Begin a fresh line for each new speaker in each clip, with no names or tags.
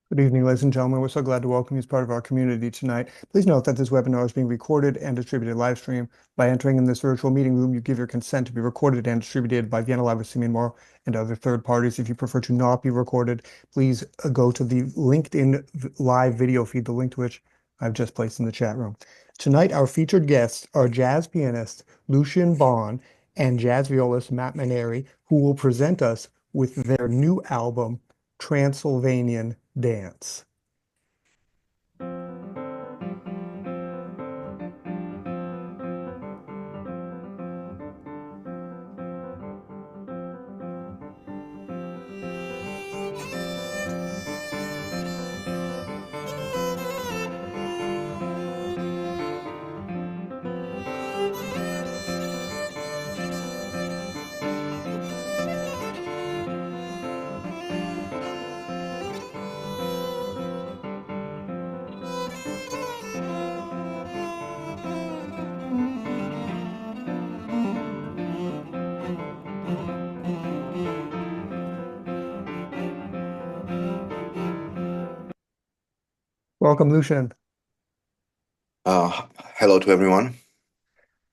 Good evening, ladies and gentlemen. We're so glad to welcome you as part of our community tonight. Please note that this webinar is being recorded and distributed live stream. By entering in this virtual meeting room, you give your consent to be recorded and distributed by Vienna Live with Simeon Morrow and other third parties. If you prefer to not be recorded, please go to the LinkedIn live video feed, the link to which I've just placed in the chat room. Tonight, our featured guests are jazz pianist Lucian Ban and jazz violist Mat Maneri, who will present us with their new album, Transylvanian Dance. Welcome, Lucian.
Hello to everyone.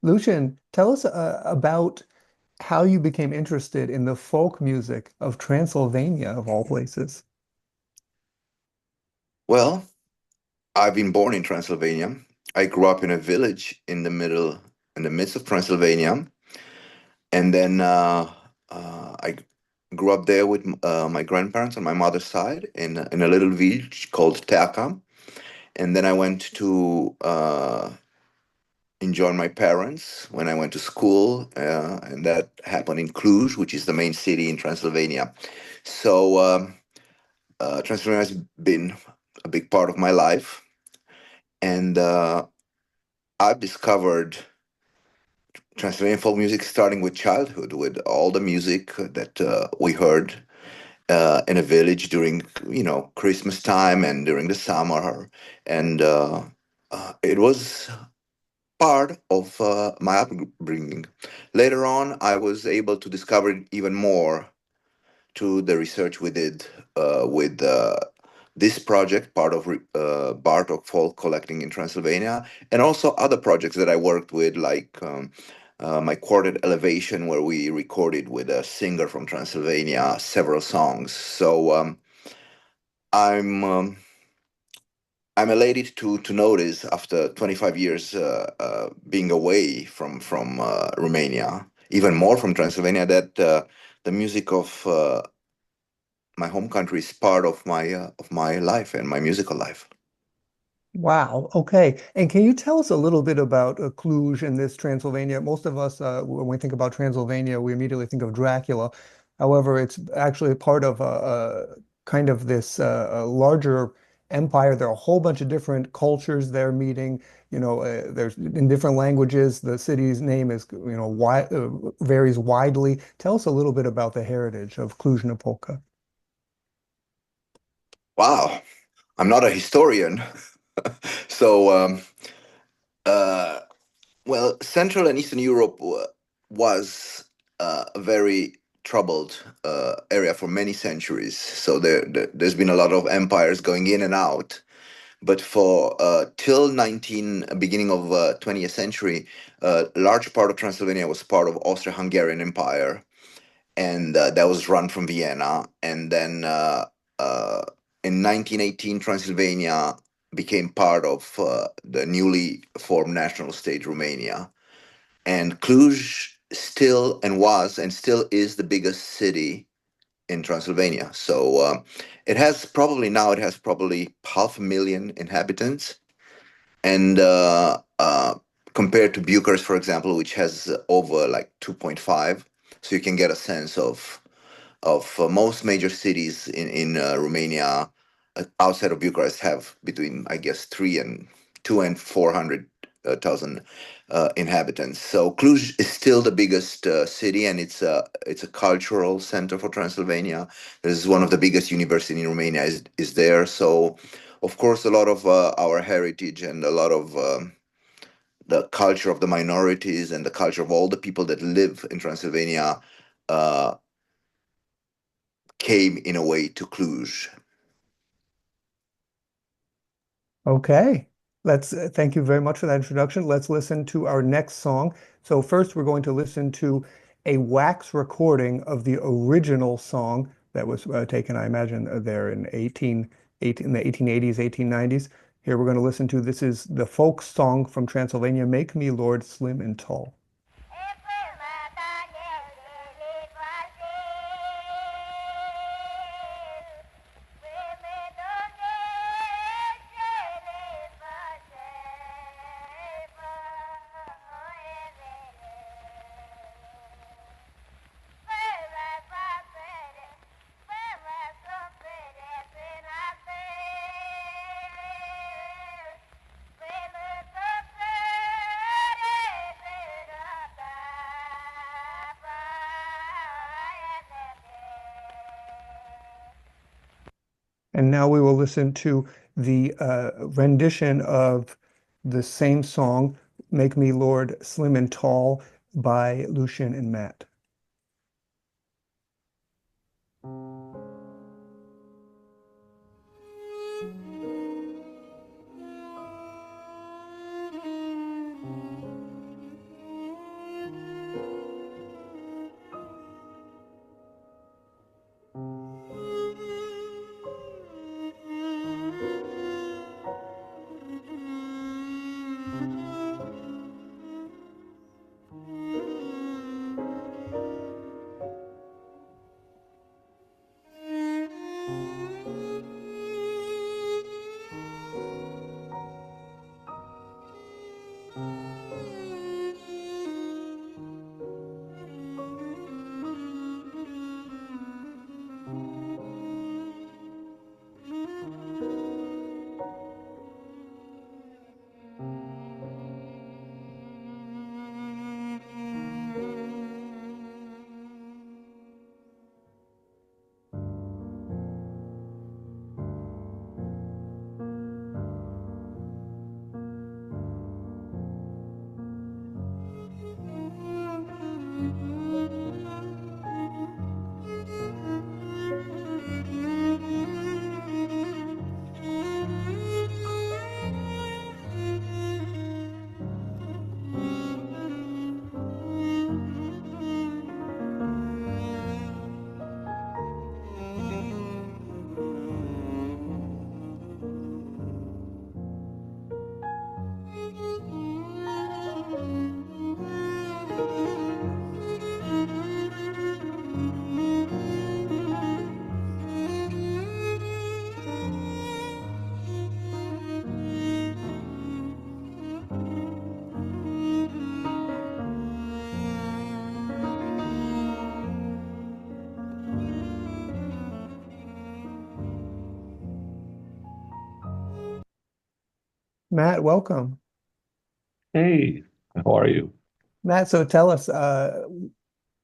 Lucian, tell us about how you became interested in the folk music of Transylvania, of all places.
Well, I've been born in Transylvania. I grew up in a village in the midst of Transylvania, and then I grew up there with my grandparents on my mother's side in a little village called Teaca, and then I went to join my parents when I went to school, and that happened in Cluj, which is the main city in Transylvania. So Transylvania has been a big part of my life, and I've discovered Transylvanian folk music starting with childhood, with all the music that we heard in a village during, Christmas time and during the summer, and it was part of my upbringing. Later on, I was able to discover it even more to the research we did with this project, part of Bartók folk collecting in Transylvania, and also other projects that I worked with, like my quartet Elevation, where we recorded with a singer from Transylvania several songs. So I'm I'm elated to notice, after 25 years being away from Romania, even more from Transylvania, that the music of my home country is part of my life and my musical life.
Wow. Okay. And can you tell us a little bit about Cluj and this Transylvania? Most of us, when we think about Transylvania, we immediately think of Dracula. However, it's actually part of a kind of this larger empire. There are a whole bunch of different cultures there meeting. There's in different languages. The city's name is, varies widely. Tell us a little bit about the heritage of CLUJ-NAPOCA.
Wow, I'm not a historian. So, uh, well, Central and Eastern Europe was a very troubled area for many centuries. So there's been a lot of empires going in and out. But for till beginning of 20th century, a large part of Transylvania was part of Austro-Hungarian Empire, and that was run from Vienna. And then in 1918, Transylvania became part of the newly formed national state Romania. And Cluj still and was and still is the biggest city in Transylvania. So it has probably 500,000 inhabitants, and compared to Bucharest, for example, which has over like 2.5, so you can get a sense of of most major cities in Romania outside of Bucharest have between, I guess, 2 and 400,000 inhabitants. So Cluj is still the biggest city, and it's a cultural center for Transylvania. This is one of the biggest university in Romania is there. So, of course, a lot of our heritage and a lot of the culture of the minorities and the culture of all the people that live in Transylvania uh, came in a way to Cluj.
Okay. Let's thank you very much for that introduction. Let's listen to our next song. So first we're going to listen to a wax recording of the original song that was taken, I imagine, there in 18 in the 1880s, 1890s. Here we're going to listen to this is the folk song from Transylvania, Make Me Lord Slim and Tall. And now we will listen to the rendition of the same song, Make Me Lord Slim and Tall by Lucian and Mat. Mat, welcome.
Hey, how are you?
Mat, so tell us a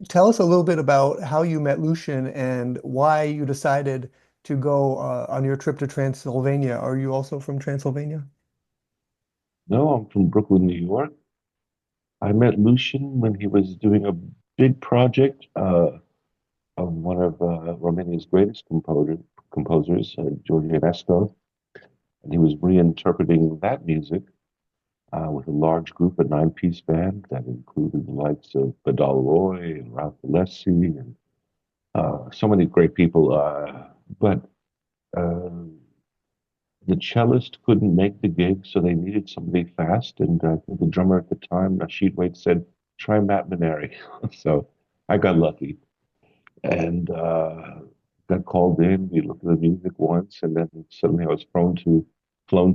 little bit about how you met Lucian and why you decided to go on your trip to Transylvania. Are you also from Transylvania?
No, I'm from Brooklyn, New York. I met Lucian when he was doing a big project of one of Romania's greatest composers, George Enescu, and he was reinterpreting that music with a large group, a nine-piece band that included the likes of Badal Roy and Ralph Alessi and so many great people. But uh, the cellist couldn't make the gig, so they needed somebody fast. And I think the drummer at the time, Rashid Wade, said, "Try Mat Maneri." So I got lucky and got called in. We looked at the music once, and then suddenly I was flown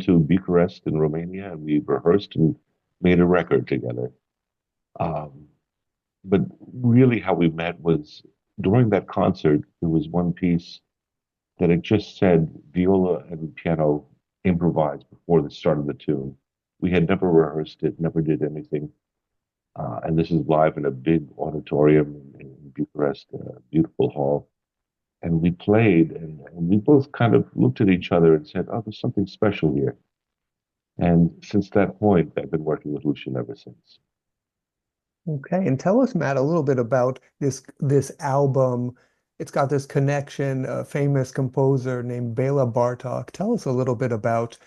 to Bucharest in Romania, and we rehearsed and made a record together. Um, but really, how we met was during that concert, there was one piece that it just said viola and piano improvised before the start of the tune. We had never rehearsed it, never did anything. And this is live in a big auditorium in Bucharest, a beautiful hall. And we played, and we both kind of looked at each other and said, "Oh, there's something special here." And since that point, I've been working with Lucian ever since.
Okay, and tell us, Matt, a little bit about this album. It's got this connection, a famous composer named Béla Bartók. Tell us a little bit about,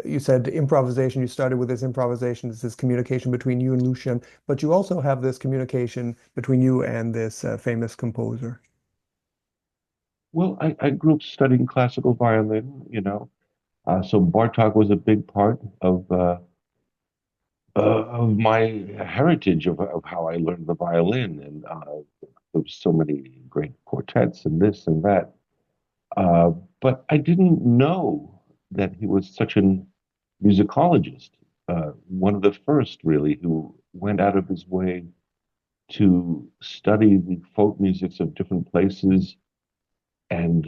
you said improvisation. You started with this improvisation, this communication between you and Lucian, but you also have this communication between you and this famous composer.
Well, I grew up studying classical violin, so Bartok was a big part of my heritage of how I learned the violin, and there's so many great quartets and this and that. Uh, but I didn't know that he was such an musicologist, one of the first really who went out of his way to study the folk musics of different places and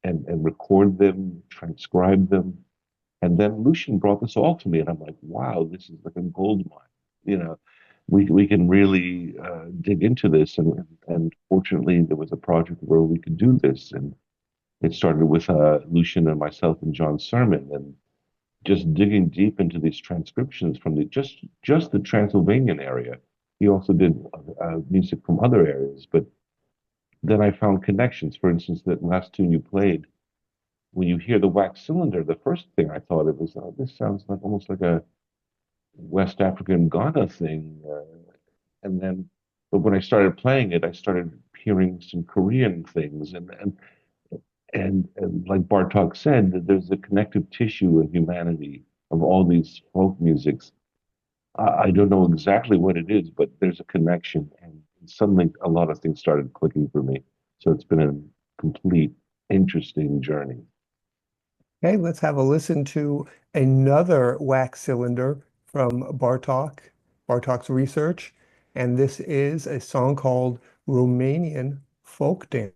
and record them, transcribe them. And then Lucian brought this all to me, and I'm like, wow, this is like a gold mine. You know, we can really dig into this, and fortunately, there was a project where we could do this, and it started with Lucian and myself and John Sermon, and just digging deep into these transcriptions from the just the Transylvanian area. He also did music from other areas, but then I found connections. For instance, that last tune you played, when you hear the wax cylinder, the first thing I thought it was, oh, this sounds like almost like a West African Ghana thing. And then, but when I started playing it, I started hearing some Korean things, and like Bartok said, that there's a connective tissue in humanity of all these folk musics. I don't know exactly what it is, but there's a connection, and suddenly a lot of things started clicking for me. So it's been a complete, interesting journey.
Okay, let's have a listen to another wax cylinder from Bartok's research. And this is a song called Romanian Folk Dance.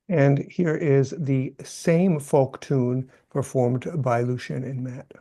And here is the same folk tune performed by Lucian and Mat.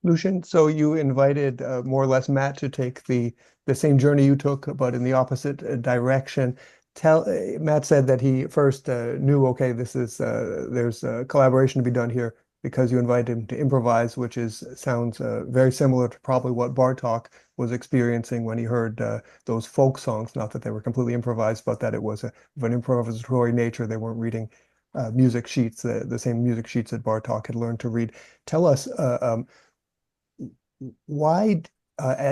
Lucian, so you invited more or less Matt to take the same journey you took, but in the opposite direction. Matt said that he first knew, okay, this is there's collaboration to be done here because you invited him to improvise, which is sounds very similar to probably what Bartók was experiencing when he heard those folk songs. Not that they were completely improvised, but that it was of an improvisatory nature. They weren't reading music sheets, the same music sheets that Bartók had learned to read. Tell us. Why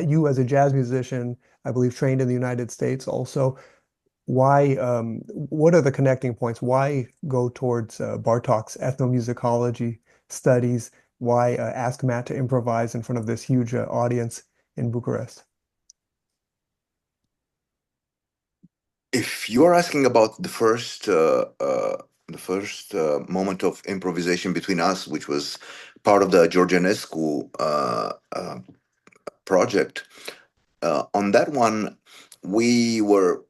you as a jazz musician, I believe trained in the United States also, why what are the connecting points? Why go towards Bartók's ethnomusicology studies? Why ask Matt to improvise in front of this huge audience in Bucharest?
If you are asking about the first moment of improvisation between us, which was part of the Georgianescu project, on that one, we were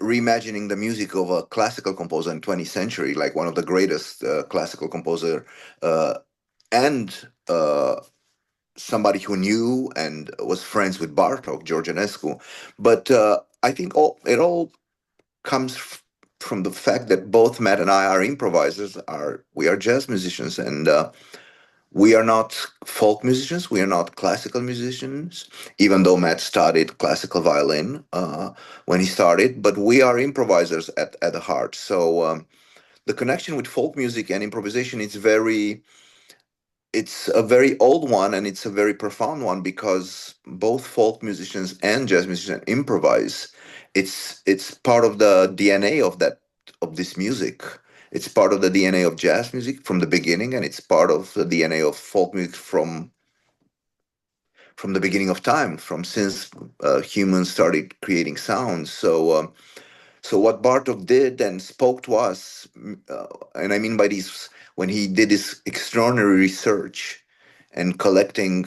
reimagining the music of a classical composer in 20th century, like one of the greatest classical composer, and somebody who knew and was friends with Bartok, Georgianescu. But I think it all comes from the fact that both Matt and I are improvisers. We are jazz musicians, and we are not folk musicians. We are not classical musicians, even though Matt studied classical violin when he started. But we are improvisers at the heart. So the connection with folk music and improvisation is very it's a very old one, and it's a very profound one because both folk musicians and jazz musicians improvise. It's part of the DNA of this music. It's part of the DNA of jazz music from the beginning, and it's part of the DNA of folk music from the beginning of time, from since humans started creating sounds. So what Bartok did and spoke to us, and I mean by this, when he did this extraordinary research and collecting,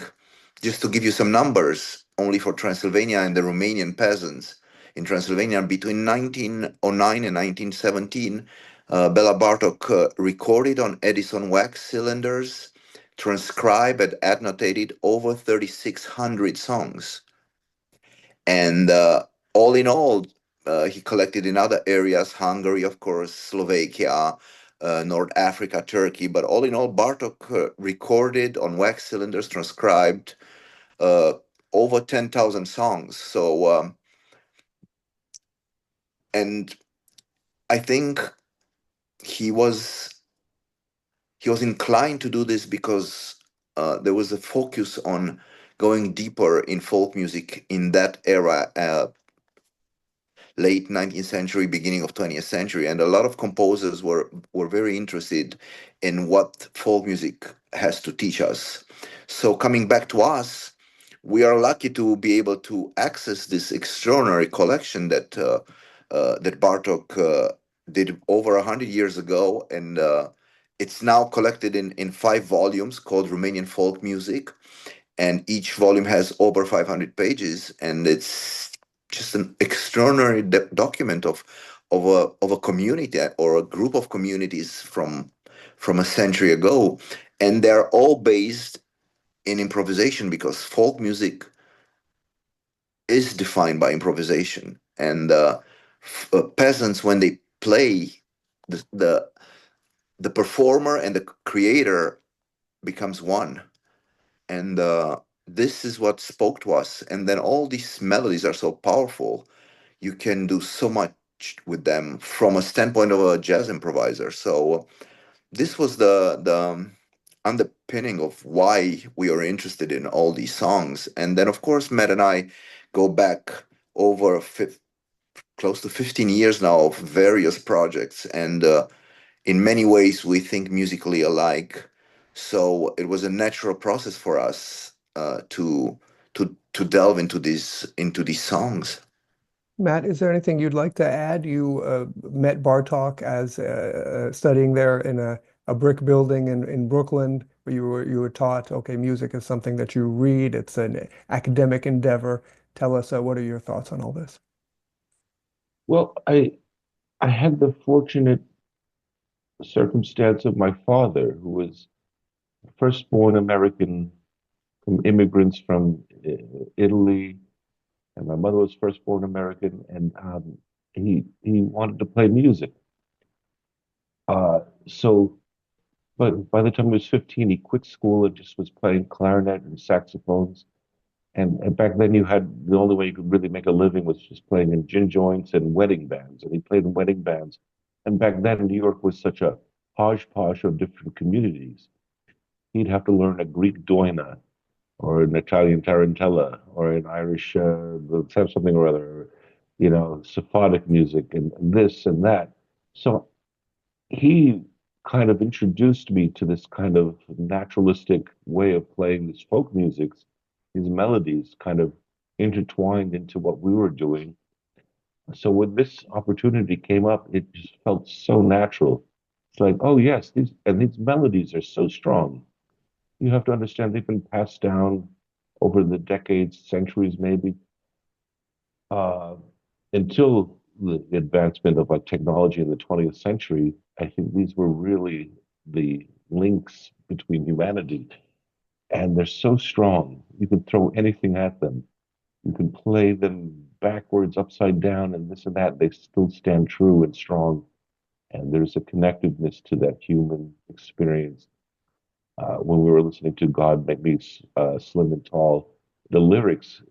just to give you some numbers, only for Transylvania and the Romanian peasants in Transylvania between 1909 and 1917, Béla Bartók recorded on Edison wax cylinders, transcribed and annotated over 3,600 songs. And all in all, he collected in other areas, Hungary, of course, Slovakia, North Africa, Turkey. But all in all, Bartok recorded on wax cylinders, transcribed uh, over 10,000 songs. And I think he was he was inclined to do this because there was a focus on going deeper in folk music in that era, late 19th century, beginning of 20th century, and a lot of composers were very interested in what folk music has to teach us. So coming back to us, we are lucky to be able to access this extraordinary collection that Bartok did over 100 years ago, and it's now collected in 5 volumes called Romanian Folk Music, and each volume has over 500 pages, and it's just an extraordinary document of a community or a group of communities from a century ago, and they're all based in improvisation because folk music is defined by improvisation, and peasants, when they play, the, the the performer and the creator becomes one, and this is what spoke to us. And then all these melodies are so powerful, you can do so much with them from a standpoint of a jazz improviser. So this was the underpinning of why we are interested in all these songs. And then of course Matt and I go back over close to 15 years now of various projects, and in many ways we think musically alike. So it was a natural process for us to delve into these songs.
Matt, is there anything you'd like to add? You met Bartók as studying there in a brick building in Brooklyn, where you were taught, okay, music is something that you read. It's an academic endeavor. Tell us, what are your thoughts on all this?
Well, I had the fortunate circumstance of my father, who was a firstborn American from immigrants from Italy, and my mother was firstborn American, and he wanted to play music. So, but by the time he was 15, he quit school and just was playing clarinet and saxophones. And back then, you had the only way you could really make a living was just playing in gin joints and wedding bands. And he played in wedding bands. And back then, New York was such a hodgepodge of different communities. He'd have to learn a Greek doina or an Italian tarantella or an Irish, let's have something or other, Sephardic music and this and that. So he kind of introduced me to this kind of naturalistic way of playing these folk musics, these melodies kind of intertwined into what we were doing. So when this opportunity came up, it just felt so natural. It's like, oh yes, these melodies are so strong. You have to understand they've been passed down over the decades, centuries maybe, uh, until the advancement of like technology in the 20th century. I think these were really the links between humanity, and they're so strong. You can throw anything at them. You can play them backwards, upside down, and this and that. They still stand true and strong. And there's a connectedness to that human experience. When we were listening to God Make Me Slim and Tall, the lyrics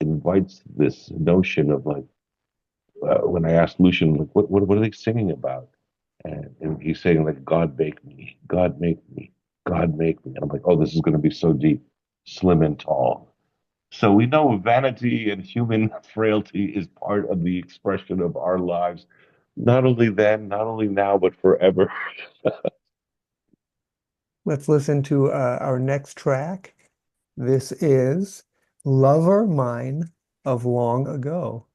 invites this notion of like, when I asked Lucian, like, what are they singing about? And he's saying like, God make me, God make me, God make me. And I'm like, oh, this is going to be so deep, slim and tall. So we know vanity and human frailty is part of the expression of our lives, not only then, not only now, but forever.
Let's listen to our next track. This is Lover Mine of Long Ago.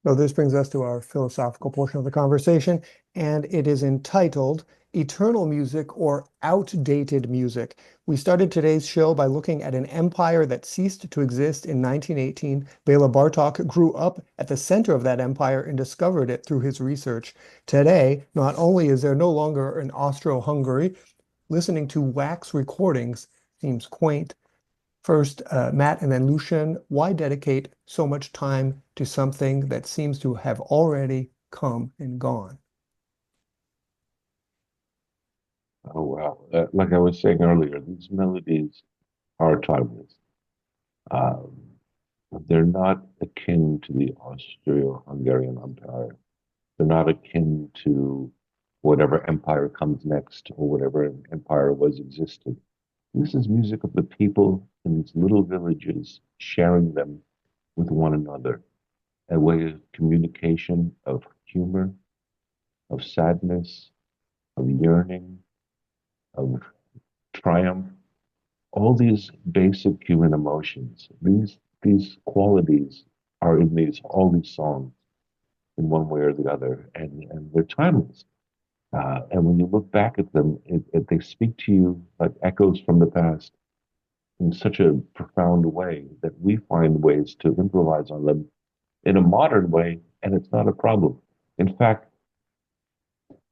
So this brings us to our philosophical portion of the conversation, and it is entitled Eternal Music or Outdated Music. We started today's show by looking at an empire that ceased to exist in 1918. Béla Bartók grew up at the center of that empire and discovered it through his research. Today, not only is there no longer an Austro-Hungary, listening to wax recordings seems quaint. First, Mat and then Lucian, why dedicate so much time to something that seems to have already come and gone?
Oh, wow. Like I was saying earlier, these melodies are timeless. Um, they're not akin to the Austro-Hungarian Empire. They're not akin to whatever empire comes next or whatever empire was existing. This is music of the people in these little villages, sharing them with one another, a way of communication, of humor, of sadness, of yearning, of triumph, all these basic human emotions. These qualities are in these all these songs in one way or the other, and they're timeless. And when you look back at them, they speak to you like echoes from the past in such a profound way that we find ways to improvise on them in a modern way, and it's not a problem. In fact,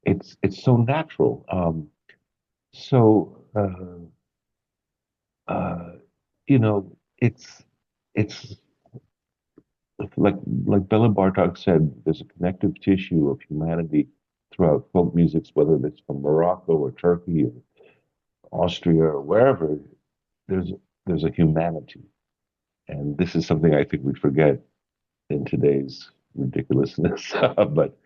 it's so natural. So uh, you know, it's like like Béla Bartók said, there's a connective tissue of humanity throughout folk musics, whether it's from Morocco or Turkey or Austria or wherever. There's there's a humanity, and this is something I think we forget in today's ridiculousness. But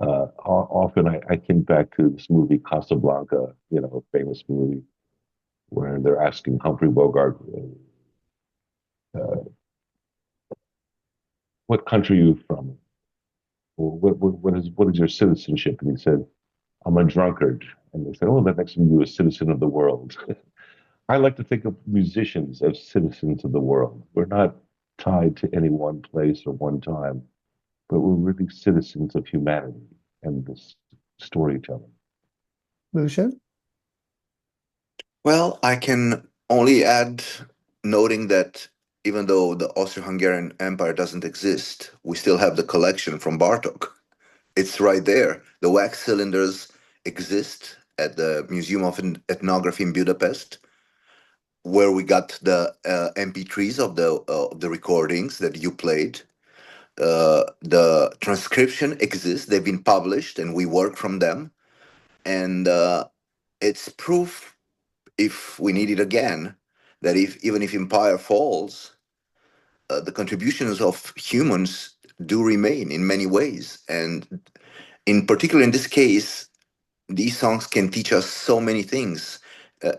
often I think back to this movie Casablanca, a famous movie where they're asking Humphrey Bogart, uh, "What country are you from? Or what is your citizenship?" And he said, "I'm a drunkard." And they said, "Oh, that makes you a citizen of the world." I like to think of musicians as citizens of the world. We're not tied to any one place or one time, but we're really citizens of humanity and this storytelling.
Lucian?
Well, I can only add, noting that even though the Austro-Hungarian Empire doesn't exist, we still have the collection from Bartok. It's right there. The wax cylinders exist at the Museum of Ethnography in Budapest, where we got the MP3s of the recordings that you played. The transcription exists; they've been published, and we work from them. And it's proof, if we need it again, that if even if empire falls, the contributions of humans do remain in many ways. And in particular, in this case, these songs can teach us so many things,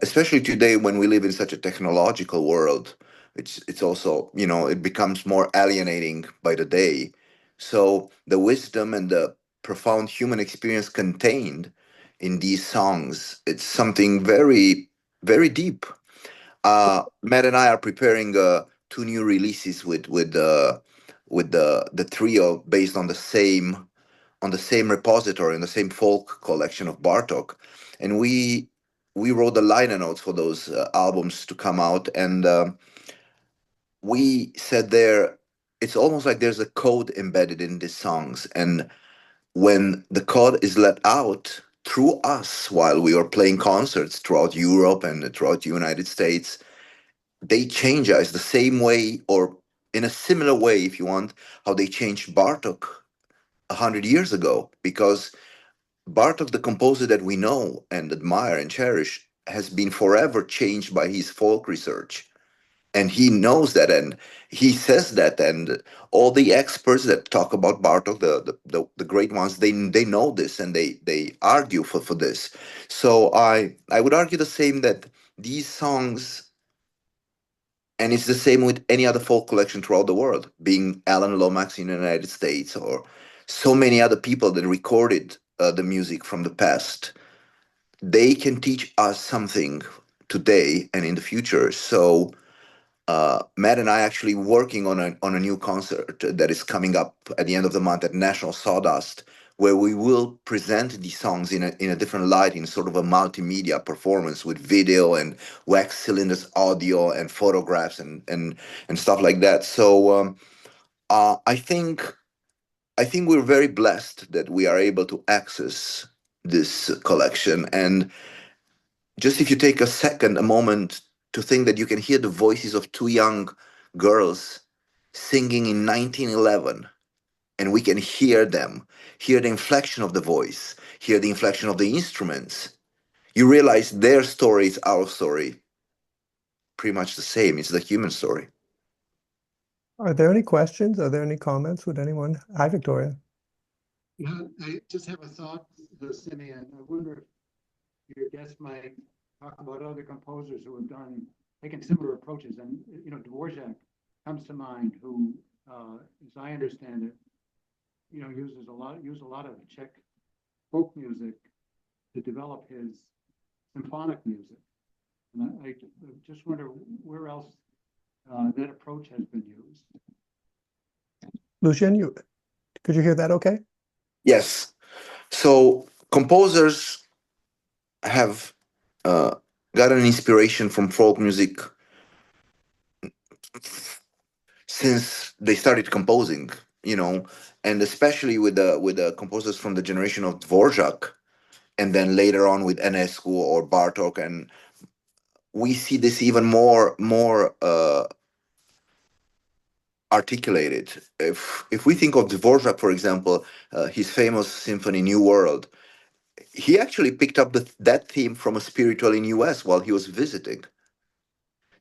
especially today when we live in such a technological world. It's also, it becomes more alienating by the day. So the wisdom and the profound human experience contained in these songs, it's something very, very deep. Matt and I are preparing two new releases with the trio based on the same repository, in the same folk collection of Bartok, and we wrote the liner notes for those albums to come out, and we said there, it's almost like there's a code embedded in these songs, and when the code is let out through us while we are playing concerts throughout Europe and throughout the United States, they change us the same way, or in a similar way, if you want, how they changed Bartok 100 years ago, because Bartok, the composer that we know and admire and cherish, has been forever changed by his folk research. And he knows that, and he says that, and all the experts that talk about Bartok, the great ones, they know this, and they argue for this. So I would argue the same, that these songs, and it's the same with any other folk collection throughout the world, being Alan Lomax in the United States, or so many other people that recorded the music from the past. They can teach us something today and in the future. So Matt and I actually working on a new concert that is coming up at the end of the month at National Sawdust, where we will present these songs in a different light, in sort of a multimedia performance with video and wax cylinders, audio and photographs and stuff like that. So I think we're very blessed that we are able to access this collection. And just if you take a second, a moment, to think that you can hear the voices of two young girls singing in 1911, and we can hear them, hear the inflection of the voice, hear the inflection of the instruments, you realize their story is our story. pretty much the same. It's the human story.
Are there any questions? Are there any comments? Would anyone? Hi, Victoria.
Yeah, I just have a thought, Simeon. I wonder if your guest might talk about other composers who have taken similar approaches. And, Dvorak comes to mind, who, as I understand it, used a lot of Czech folk music to develop his symphonic music. And I just wonder where else that approach has been used.
Lucian, could you hear that okay?
Yes. So composers have gotten inspiration from folk music since they started composing, and especially with the composers from the generation of Dvorak, and then later on with Enescu or Bartók, and we see this even more articulated. If we think of Dvorak, for example, his famous symphony New World, he actually picked up that theme from a spiritual in US while he was visiting.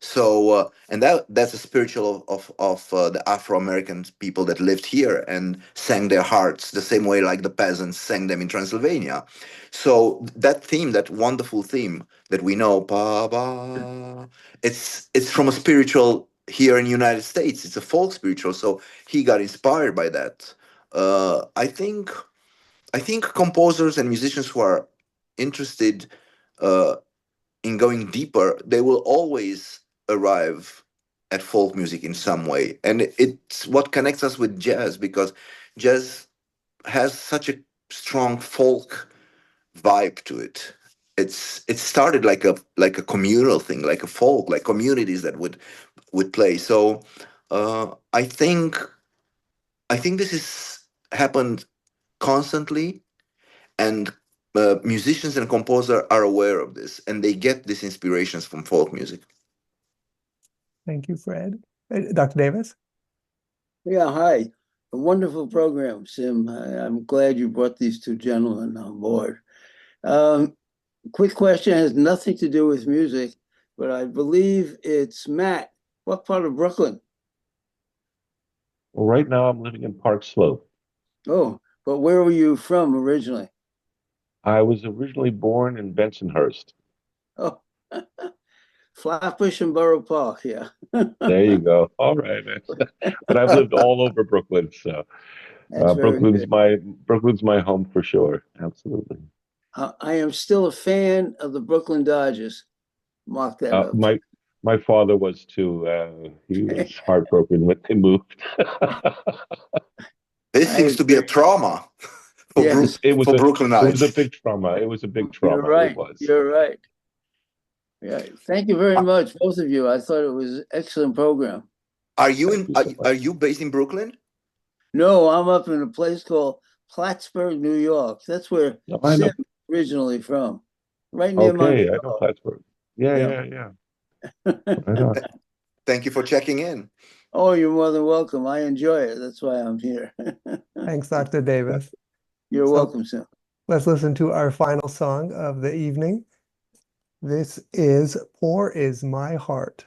So and that's a spiritual of the Afro-American people that lived here and sang their hearts the same way like the peasants sang them in Transylvania. So that theme, that wonderful theme that we know, ba ba, it's from a spiritual here in the United States. It's a folk spiritual. So he got inspired by that. I think composers and musicians who are interested uh, in going deeper, they will always arrive at folk music in some way. And it's what connects us with jazz, because jazz has such a strong folk vibe to it. It started like a communal thing, like a folk, like communities that would play. So I think this is happened constantly, and musicians and composers are aware of this, and they get these inspirations from folk music.
Thank you, Fred. Dr. Davis?
Yeah, hi. A wonderful program, Sim. I'm glad you brought these two gentlemen on board. Quick question, has nothing to do with music, but I believe it's Matt. What part of Brooklyn?
Well, right now I'm living in Park Slope.
Oh, but where were you from originally?
I was originally born in Bensonhurst.
Oh, Flatbush and Borough Park, yeah.
There you go. All right, man. But I've lived all over Brooklyn, so
That's very
Brooklyn's
good.
my home for sure. Absolutely.
I am still a fan of the Brooklyn Dodgers. Mark that up.
My father was too. He was heartbroken when they moved.
This
I
seems to be a
agree.
trauma for
Yes,
It was
for Brooklynites.
a big trauma. It was a big
you're
trauma. It
right.
was.
You're right. Yeah, thank you very much, both of you. I thought it was an excellent program.
Are you
Thank
in?
you
Are,
so much.
are you based in Brooklyn?
No, I'm up in a place called Plattsburgh, New York. That's where
No, I
Sim
know.
is originally from, right near
Okay, I know
Montreal.
Plattsburgh. Yeah,
Yeah.
yeah, yeah. Right on.
Thank you for checking in.
Oh, you're more than welcome. I enjoy it. That's why I'm here.
Thanks, Dr. Davis.
You're
So
welcome, Sim.
let's listen to our final song of the evening. This is Poor Is My Heart.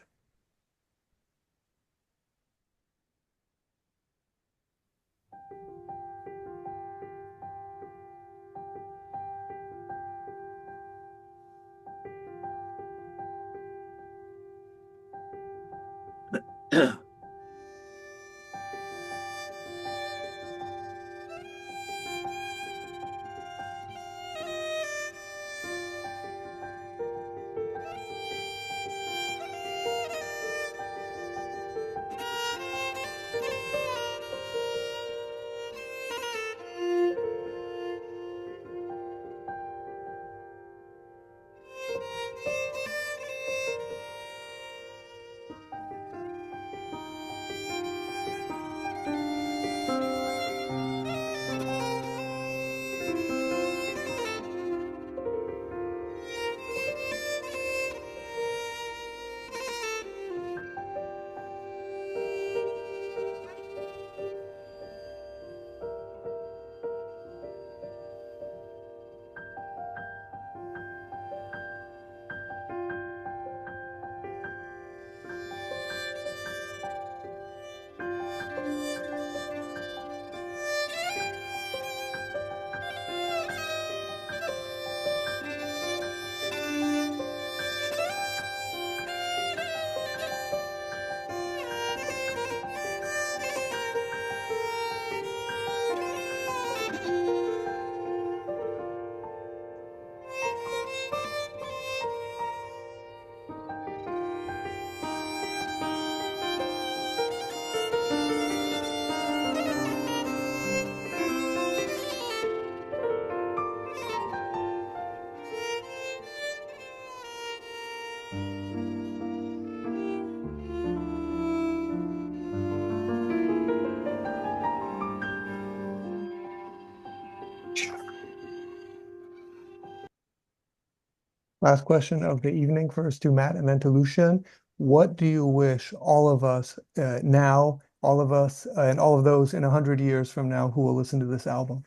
Last question of the evening, first to Matt and then to Lucian. What do you wish all of us now, all of us and all of those in 100 years from now who will listen to this album?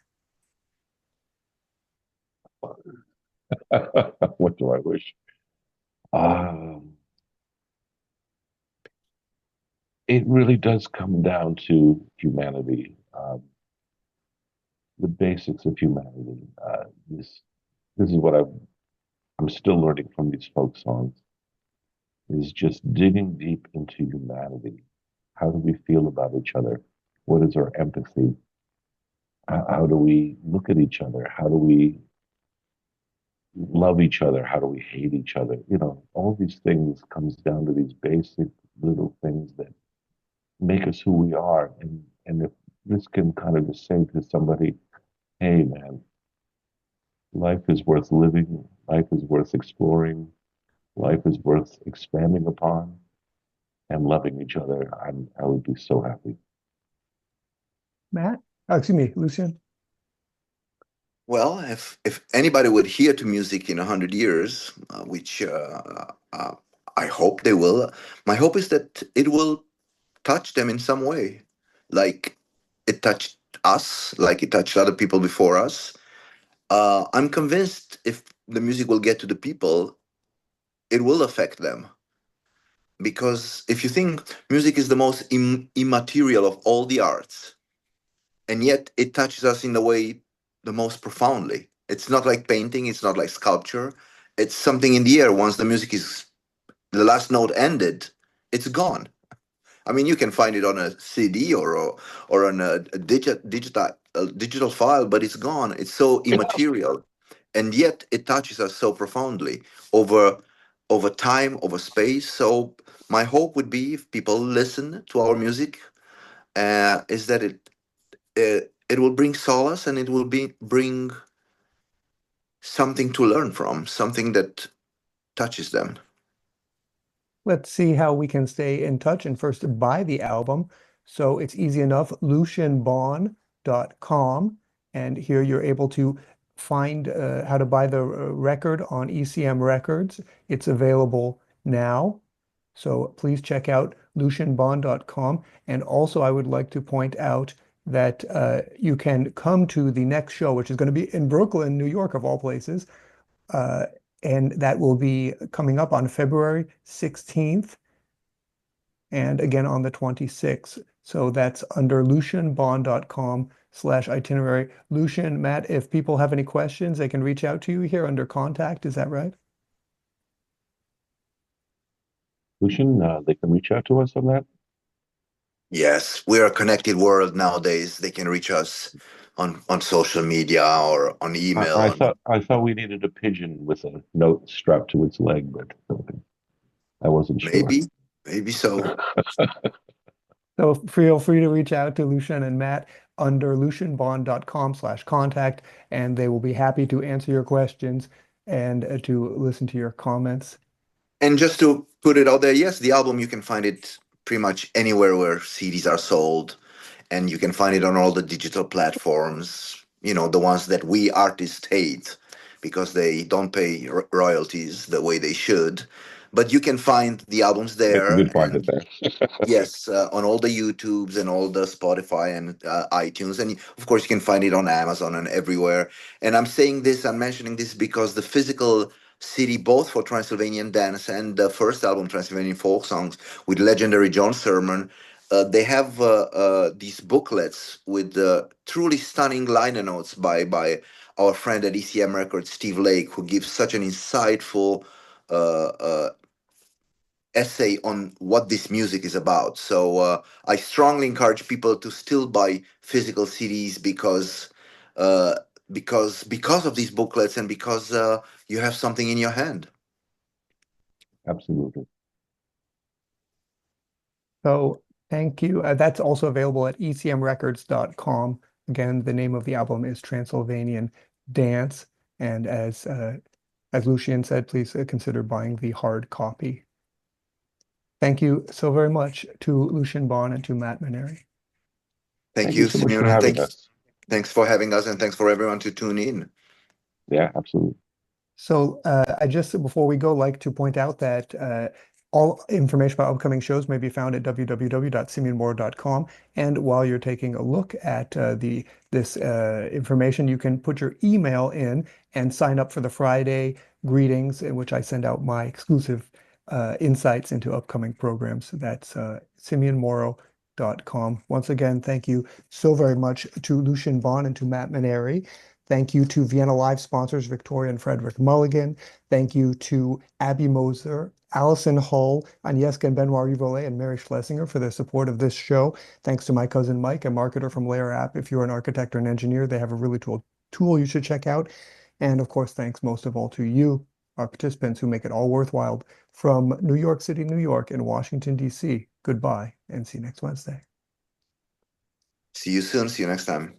What do I wish? Um, it really does come down to humanity, the basics of humanity. This is what I'm still learning from these folk songs, is just digging deep into humanity. How do we feel about each other? What is our empathy? How do we look at each other? How do we love each other? How do we hate each other? You know, all these things comes down to these basic little things that make us who we are. And if this can kind of just say to somebody, hey man, life is worth living, life is worth exploring, life is worth expanding upon and loving each other, I would be so happy.
Matt? Oh, excuse me, Lucian.
Well, if anybody would hear to music in 100 years, which I hope they will, my hope is that it will touch them in some way, like it touched us, like it touched other people before us. I'm convinced if the music will get to the people, it will affect them. Because if you think music is the most immaterial of all the arts, and yet it touches us in the way the most profoundly. It's not like painting, it's not like sculpture. It's something in the air. Once the music is the last note ended, it's gone. I mean, you can find it on a CD or on a digital file, but it's gone. It's so immaterial, and yet it touches us so profoundly over time, over space. So my hope would be if people listen to our music, is that it will bring solace and it will bring something to learn from, something that touches them.
Let's see how we can stay in touch and first buy the album. So it's easy enough, lucianban.com. And here you're able to find how to buy the record on ECM Records. It's available now. So please check out lucianban.com. And also, I would like to point out that you can come to the next show, which is going to be in Brooklyn, New York, of all places. Uh, and that will be coming up on February 16th and again on the 26th. So that's under lucianban.com/itinerary. Lucian, Matt, if people have any questions, they can reach out to you here under contact. Is that right?
Lucian, they can reach out to us on that.
Yes, we're a connected world nowadays. They can reach us on social media or on email.
I thought we needed a pigeon with a note strapped to its leg, but I wasn't sure.
Maybe so.
So feel free to reach out to Lucian and Matt under lucianban.com/contact, and they will be happy to answer your questions and to listen to your comments.
And just to put it out there, yes, the album, you can find it pretty much anywhere where CDs are sold, and you can find it on all the digital platforms, the ones that we artists hate because they don't pay royalties the way they should. But you can find the albums
Yes, you
there,
did find it
and
there.
yes, on all the YouTubes and all the Spotify and iTunes, and of course you can find it on Amazon and everywhere. And I'm mentioning this because the physical CD, both for Transylvanian Dance and the first album, Transylvanian Folk Songs, with legendary John Sermon, they have these booklets with truly stunning liner notes by our friend at ECM Records, Steve Lake, who gives such an insightful essay on what this music is about. So I strongly encourage people to still buy physical CDs uh, because of these booklets and because you have something in your hand.
Absolutely.
So thank you. That's also available at ecmrecords.com. Again, the name of the album is Transylvanian Dance. And as Lucian said, please consider buying the hard copy. Thank you so very much to Lucian Ban and to Mat Maneri.
Thank
Thank you
you,
so much for
Simeon, and
having us.
thanks for having us, and thanks for everyone to tune in.
Yeah, absolutely.
So I just, before we go, like to point out that all information about upcoming shows may be found at www.simeonmoro.com. And while you're taking a look at this information, you can put your email in and sign up for the Friday greetings, in which I send out my exclusive insights into upcoming programs. That's simeonmoro.com. Once again, thank you so very much to Lucian Ban and to Mat Maneri. Thank you to Vienna Live sponsors Victoria and Frederick Mulligan. Thank you to Abby Moser, Allison Hull, Agnieszka and Benoit Rivolet, and Mary Schlesinger for their support of this show. Thanks to my cousin Mike, a marketer from Layer App. If you're an architect or an engineer, they have a really cool tool you should check out. And of course, thanks most of all to you, our participants, who make it all worthwhile. From New York City, New York, and Washington, D.C., goodbye, and see you next Wednesday.
See you soon. See you next time.